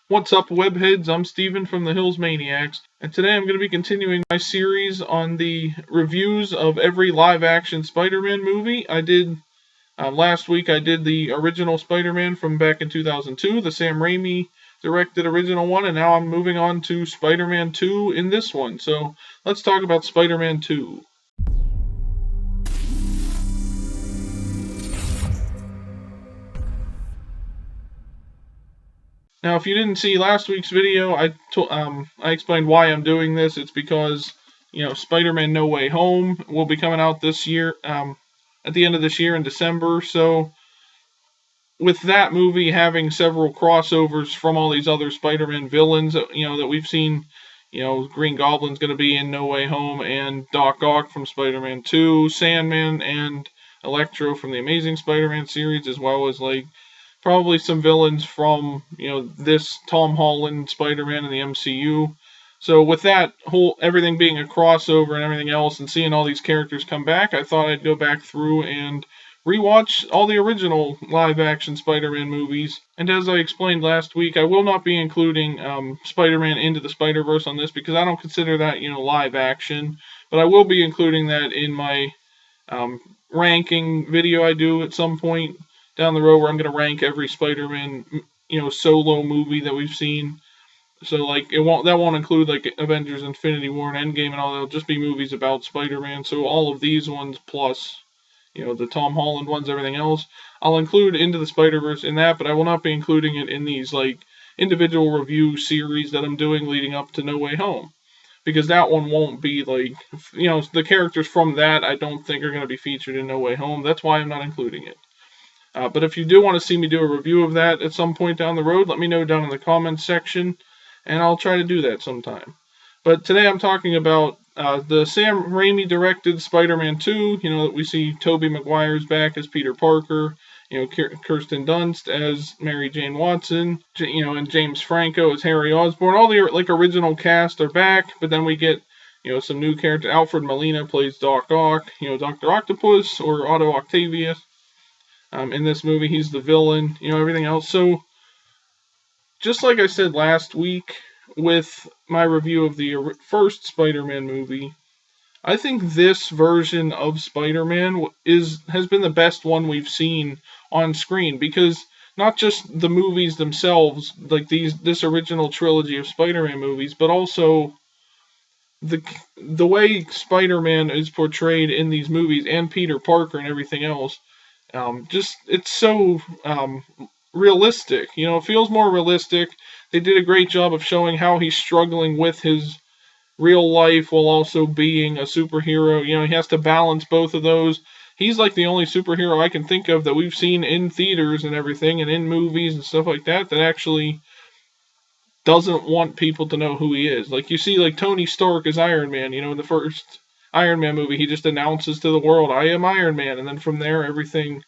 What's up, webheads? I'm Steven from the Hills Maniacs, and today I'm going to be continuing my series on the reviews of every live-action Spider-Man movie. I did last week. I did the original Spider-Man from back in 2002, the Sam Raimi directed original one, and now I'm moving on to Spider-Man 2 in this one. So let's talk about Spider-Man 2. Now, if you didn't see last week's video, I explained why I'm doing this. It's because Spider-Man No Way Home will be coming out this year, at the end of this year in December. So with that movie having several crossovers from all these other Spider-Man villains, that we've seen, Green Goblin's going to be in No Way Home, and Doc Ock from Spider-Man 2, Sandman, and Electro from the Amazing Spider-Man series, as well as probably some villains from this Tom Holland Spider-Man in the MCU. So with that whole everything being a crossover and everything else, and seeing all these characters come back, I thought I'd go back through and rewatch all the original live-action Spider-Man movies. And as I explained last week, I will not be including Spider-Man Into the Spider-Verse on this because I don't consider that live action. But I will be including that in my ranking video I do at some point down the road, where I'm going to rank every Spider-Man solo movie that we've seen. So that won't include Avengers Infinity War and Endgame and all that. It'll just be movies about Spider-Man. So all of these ones plus the Tom Holland ones, everything else, I'll include Into the Spider-Verse in that, but I will not be including it in these individual review series that I'm doing leading up to No Way Home. Because that one won't be the characters from that I don't think are going to be featured in No Way Home. That's why I'm not including it. But if you do want to see me do a review of that at some point down the road, let me know down in the comments section, and I'll try to do that sometime. But today I'm talking about the Sam Raimi directed Spider-Man 2. That we see Tobey Maguire's back as Peter Parker. Kirsten Dunst as Mary Jane Watson. And James Franco as Harry Osborn. All the original cast are back, but then we get some new characters. Alfred Molina plays Doc Ock. Dr. Octopus or Otto Octavius. In this movie, he's the villain, everything else. So, just like I said last week with my review of the first Spider-Man movie, I think this version of Spider-Man has been the best one we've seen on screen, because not just the movies themselves, this original trilogy of Spider-Man movies, but also the way Spider-Man is portrayed in these movies, and Peter Parker and everything else. It's so realistic. It feels more realistic. They did a great job of showing how he's struggling with his real life while also being a superhero. He has to balance both of those. He's the only superhero I can think of that we've seen in theaters and everything, and in movies and stuff like that actually doesn't want people to know who he is. You see, Tony Stark as Iron Man. In the first Iron Man movie, he just announces to the world, "I am Iron Man," and then from there, everything,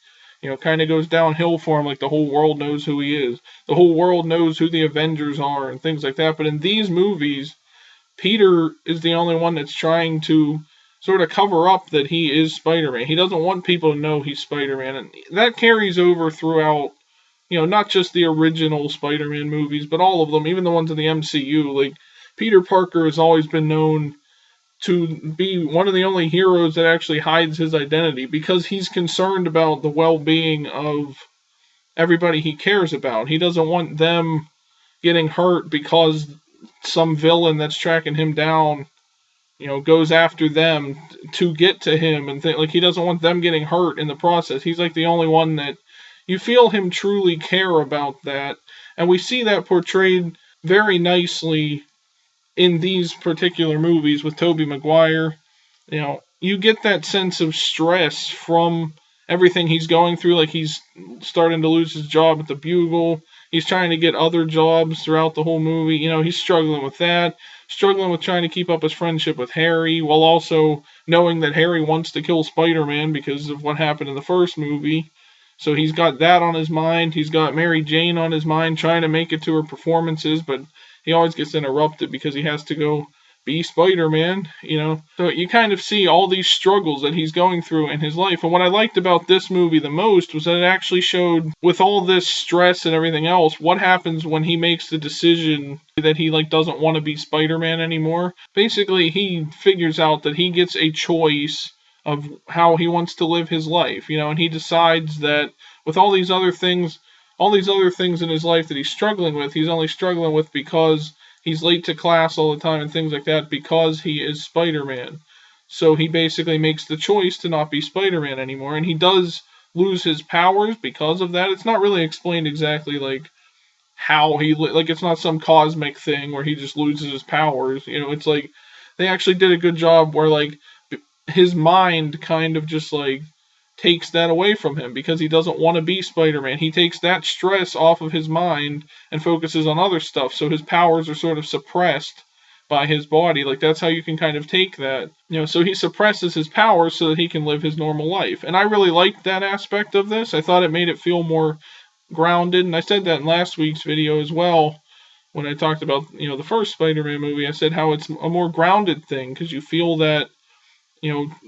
kind of goes downhill for him. The whole world knows who he is. The whole world knows who the Avengers are and things like that. But in these movies, Peter is the only one that's trying to sort of cover up that he is Spider-Man. He doesn't want people to know he's Spider-Man, and that carries over throughout, not just the original Spider-Man movies, but all of them, even the ones in the MCU. Peter Parker has always been known to be one of the only heroes that actually hides his identity, because he's concerned about the well-being of everybody he cares about. He doesn't want them getting hurt because some villain that's tracking him down, goes after them to get to him, and he doesn't want them getting hurt in the process. He's the only one that you feel him truly care about that, and we see that portrayed very nicely in these particular movies with Tobey Maguire. You get that sense of stress from everything he's going through. He's starting to lose his job at the Bugle. He's trying to get other jobs throughout the whole movie. He's struggling with that. Struggling with trying to keep up his friendship with Harry, while also knowing that Harry wants to kill Spider-Man because of what happened in the first movie. So he's got that on his mind. He's got Mary Jane on his mind, trying to make it to her performances, but he always gets interrupted because he has to go be Spider-Man, So you kind of see all these struggles that he's going through in his life. And what I liked about this movie the most was that it actually showed, with all this stress and everything else, what happens when he makes the decision that he doesn't want to be Spider-Man anymore. Basically, he figures out that he gets a choice of how he wants to live his life, and he decides that with all these other things in his life that he's struggling with, he's only struggling with because he's late to class all the time and things like that because he is Spider-Man. So he basically makes the choice to not be Spider-Man anymore, and he does lose his powers because of that. It's not really explained exactly how it's not some cosmic thing where he just loses his powers. It's they actually did a good job where his mind kind of just takes that away from him because he doesn't want to be Spider-Man. He takes that stress off of his mind and focuses on other stuff, so his powers are sort of suppressed by his body. That's how you can kind of take that. So he suppresses his powers so that he can live his normal life. And I really liked that aspect of this. I thought it made it feel more grounded, and I said that in last week's video as well when I talked about, the first Spider-Man movie. I said how it's a more grounded thing because you feel that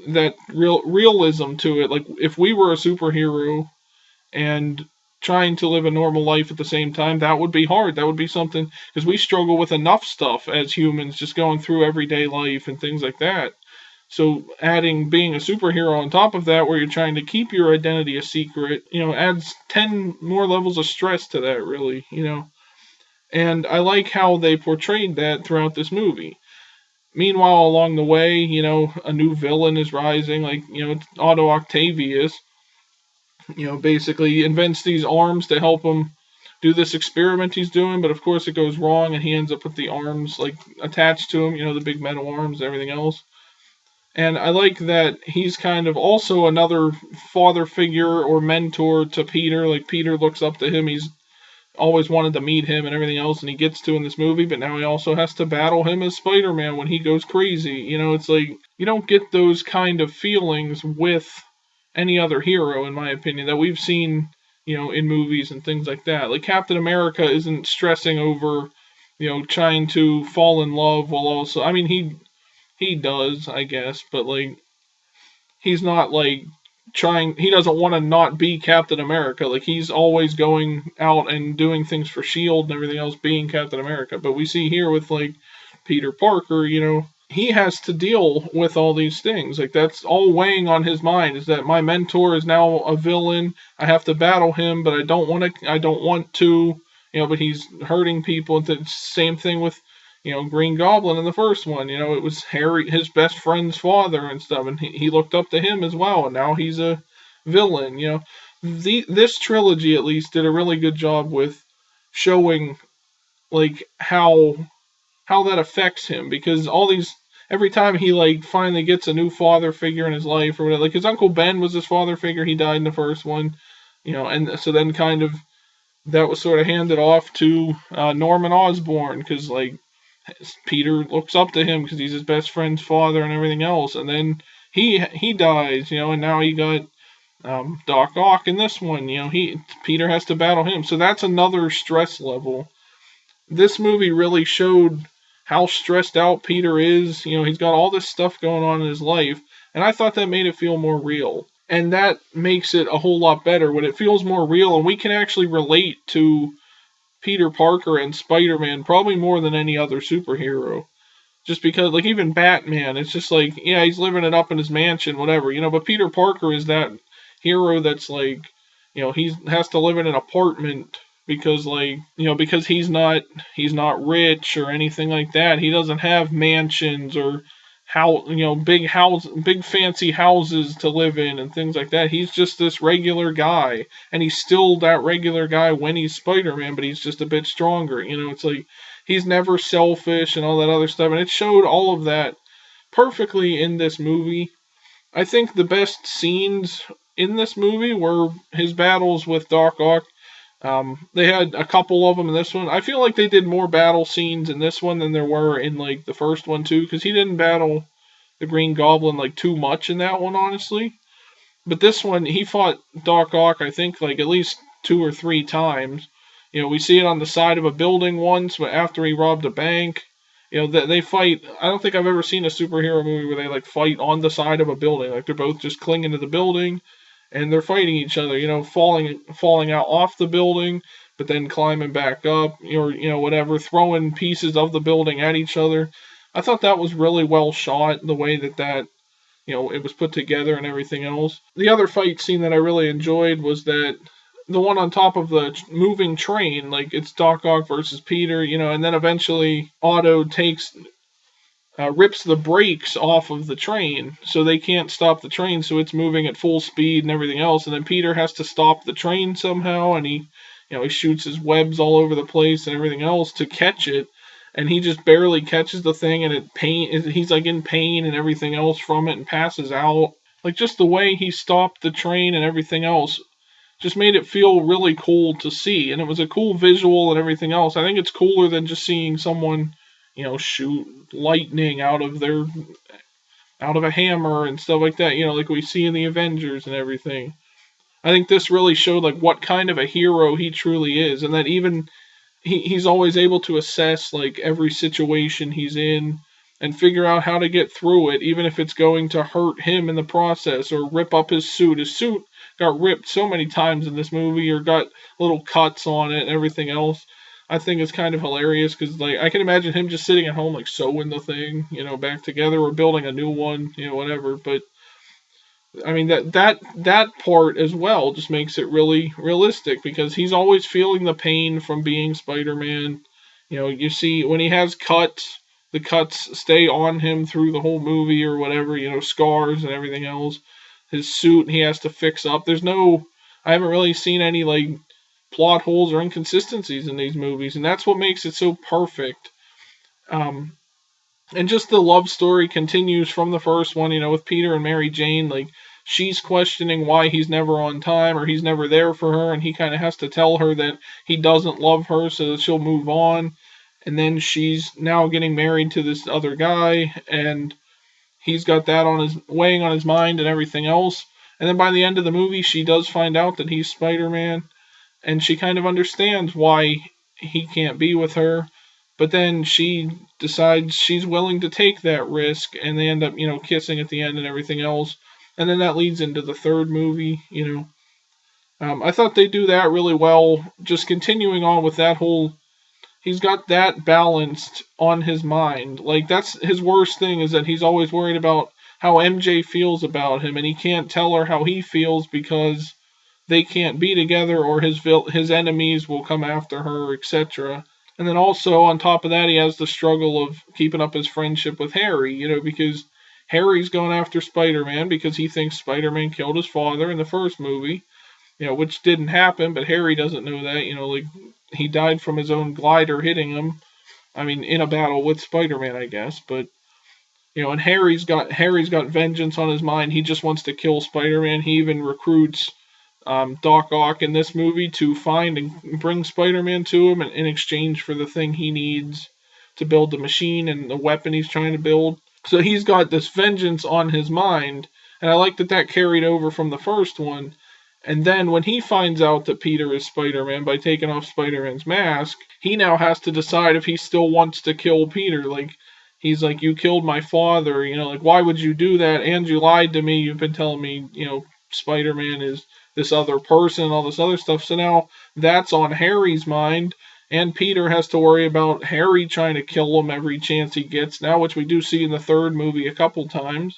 that realism to it. If we were a superhero and trying to live a normal life at the same time, that would be hard. That would be something, because we struggle with enough stuff as humans, just going through everyday life and things like that. So adding being a superhero on top of that, where you're trying to keep your identity a secret, adds 10 more levels of stress to that, really, And I like how they portrayed that throughout this movie. Meanwhile, along the way, a new villain is rising, Otto Octavius, basically invents these arms to help him do this experiment he's doing, but of course it goes wrong, and he ends up with the arms, attached to him, the big metal arms and everything else. And I like that he's kind of also another father figure or mentor to Peter. Peter looks up to him, he's always wanted to meet him and everything else, and he gets to in this movie, but now he also has to battle him as Spider-Man when he goes crazy. It's you don't get those kind of feelings with any other hero, in my opinion, that we've seen, in movies and things like that. Captain America isn't stressing over, trying to fall in love while also, I mean, he does, I guess, but he's not trying, he doesn't want to not be Captain America. He's always going out and doing things for S.H.I.E.L.D. and everything else, being Captain America. But we see here with Peter Parker, he has to deal with all these things. That's all weighing on his mind, is that my mentor is now a villain. I have to battle him, but I don't want to, but he's hurting people. The same thing with Green Goblin in the first one. It was Harry, his best friend's father and stuff, and he looked up to him as well, and now he's a villain. This trilogy at least did a really good job with showing how that affects him, because every time he finally gets a new father figure in his life or whatever, his Uncle Ben was his father figure. He died in the first one, and so then kind of that was sort of handed off to Norman Osborn, because Peter looks up to him because he's his best friend's father and everything else, and then he dies, and now he got Doc Ock in this one. Peter has to battle him, so that's another stress level. This movie really showed how stressed out Peter is. He's got all this stuff going on in his life, and I thought that made it feel more real, and that makes it a whole lot better when it feels more real, and we can actually relate to Peter Parker and Spider-Man probably more than any other superhero. Just because, even Batman, it's just yeah, he's living it up in his mansion, whatever, but Peter Parker is that hero that's he has to live in an apartment because because he's not rich or anything like that. He doesn't have mansions or big fancy houses to live in and things like that. He's just this regular guy, and he's still that regular guy when he's Spider-Man, but he's just a bit stronger. It's he's never selfish and all that other stuff, and it showed all of that perfectly in this movie. I think the best scenes in this movie were his battles with Doc Ock. They had a couple of them in this one. I feel like they did more battle scenes in this one than there were in the first one too, because he didn't battle the Green Goblin too much in that one, honestly. But this one, he fought Doc Ock, I think at least 2 or 3 times. We see it on the side of a building once, but after he robbed a bank, They fight. I don't think I've ever seen a superhero movie where they like fight on the side of a building. Like they're both just clinging to the building, and they're fighting each other. Falling out off the building, but then climbing back up, or whatever, throwing pieces of the building at each other. I thought that was really well shot. The way that it was put together and everything else. The other fight scene that I really enjoyed was that the one on top of the moving train, like it's Doc Ock versus Peter, and then eventually Otto rips the brakes off of the train, so they can't stop the train, so it's moving at full speed and everything else, and then Peter has to stop the train somehow, and he shoots his webs all over the place and everything else to catch it, and he just barely catches the thing, and he's like in pain and everything else from it, and passes out. Like just the way he stopped the train and everything else just made it feel really cool to see, and it was a cool visual and everything else. I think it's cooler than just seeing someone, shoot lightning out of a hammer and stuff like that, like we see in the Avengers and everything. I think this really showed like what kind of a hero he truly is, and that even he's always able to assess like every situation he's in and figure out how to get through it, even if it's going to hurt him in the process or rip up his suit. His suit got ripped so many times in this movie, or got little cuts on it and everything else. I think it's kind of hilarious because like I can imagine him just sitting at home like sewing the thing, back together, or building a new one, whatever. But I mean that part as well just makes it really realistic because he's always feeling the pain from being Spider-Man. You see when he has cuts, the cuts stay on him through the whole movie or whatever, scars and everything else. His suit he has to fix up. I haven't really seen any like plot holes or inconsistencies in these movies, and that's what makes it so perfect. Um, and just the love story continues from the first one, with Peter and Mary Jane. Like, she's questioning why he's never on time or he's never there for her, and he kind of has to tell her that he doesn't love her so that she'll move on. And then she's now getting married to this other guy, and he's got that weighing on his mind and everything else. And then by the end of the movie, she does find out that he's Spider-Man, and she kind of understands why he can't be with her. But then she decides she's willing to take that risk, and they end up, kissing at the end and everything else. And then that leads into the third movie. I thought they do that really well, just continuing on with that whole. He's got that balanced on his mind. Like, that's his worst thing, is that he's always worried about how MJ feels about him, and he can't tell her how he feels because they can't be together, or his enemies will come after her, etc. And then also, on top of that, he has the struggle of keeping up his friendship with Harry, because Harry's going after Spider-Man because he thinks Spider-Man killed his father in the first movie, which didn't happen, but Harry doesn't know that, like, he died from his own glider hitting him. I mean, in a battle with Spider-Man, I guess, but, and Harry's got vengeance on his mind. He just wants to kill Spider-Man. He even recruits Doc Ock in this movie to find and bring Spider-Man to him in exchange for the thing he needs to build the machine and the weapon he's trying to build. So he's got this vengeance on his mind, and I like that carried over from the first one. And then when he finds out that Peter is Spider-Man by taking off Spider-Man's mask, he now has to decide if he still wants to kill Peter. Like, he's like, you killed my father, like, why would you do that? And you lied to me. You've been telling me, Spider-Man is this other person, all this other stuff. So now that's on Harry's mind, and Peter has to worry about Harry trying to kill him every chance he gets now, which we do see in the third movie a couple times.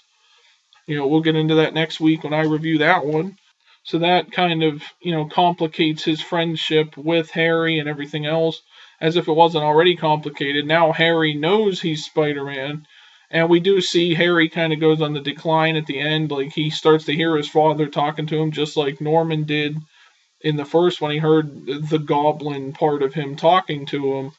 We'll get into that next week when I review that one. So that kind of, complicates his friendship with Harry and everything else, as if it wasn't already complicated. Now Harry knows he's Spider-Man, and we do see Harry kind of goes on the decline at the end. Like, he starts to hear his father talking to him, just like Norman did in the first one. He heard the goblin part of him talking to him,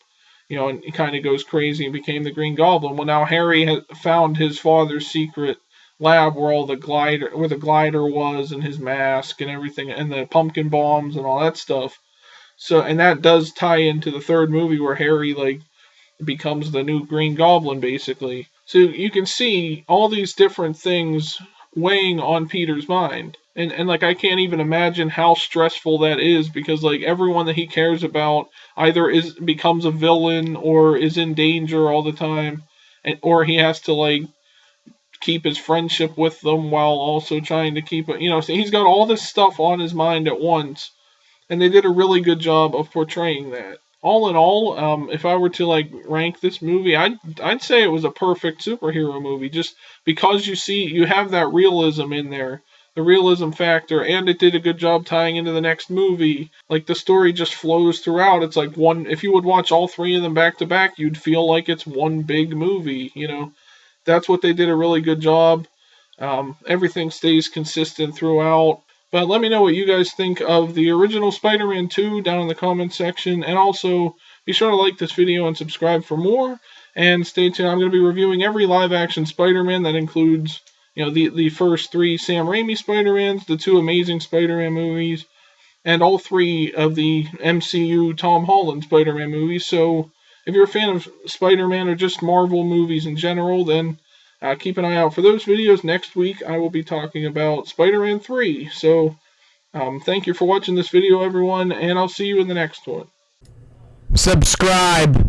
and he kind of goes crazy and became the Green Goblin. Well, now Harry has found his father's secret lab where the glider was, and his mask and everything, and the pumpkin bombs and all that stuff. So, and that does tie into the third movie where Harry, like, becomes the new Green Goblin, basically. So you can see all these different things weighing on Peter's mind. And like I can't even imagine how stressful that is, because like everyone that he cares about either is becomes a villain or is in danger all the time, and or he has to like keep his friendship with them while also trying to keep it. So he's got all this stuff on his mind at once, and they did a really good job of portraying that. All in all, if I were to like rank this movie, I'd say it was a perfect superhero movie, just because you have that realism in there, the realism factor, and it did a good job tying into the next movie. Like the story just flows throughout. It's like one. If you would watch all three of them back to back, you'd feel like it's one big movie. That's what they did a really good job. Everything stays consistent throughout. But let me know what you guys think of the original Spider Man 2 down in the comments section. And also, be sure to like this video and subscribe for more. And stay tuned. I'm going to be reviewing every live action Spider Man. That includes, the first three Sam Raimi Spider Mans, the two Amazing Spider Man movies, and all three of the MCU Tom Holland Spider Man movies. So if you're a fan of Spider Man or just Marvel movies in general, then keep an eye out for those videos. Next week, I will be talking about Spider Man 3. So thank you for watching this video, everyone, and I'll see you in the next one. Subscribe.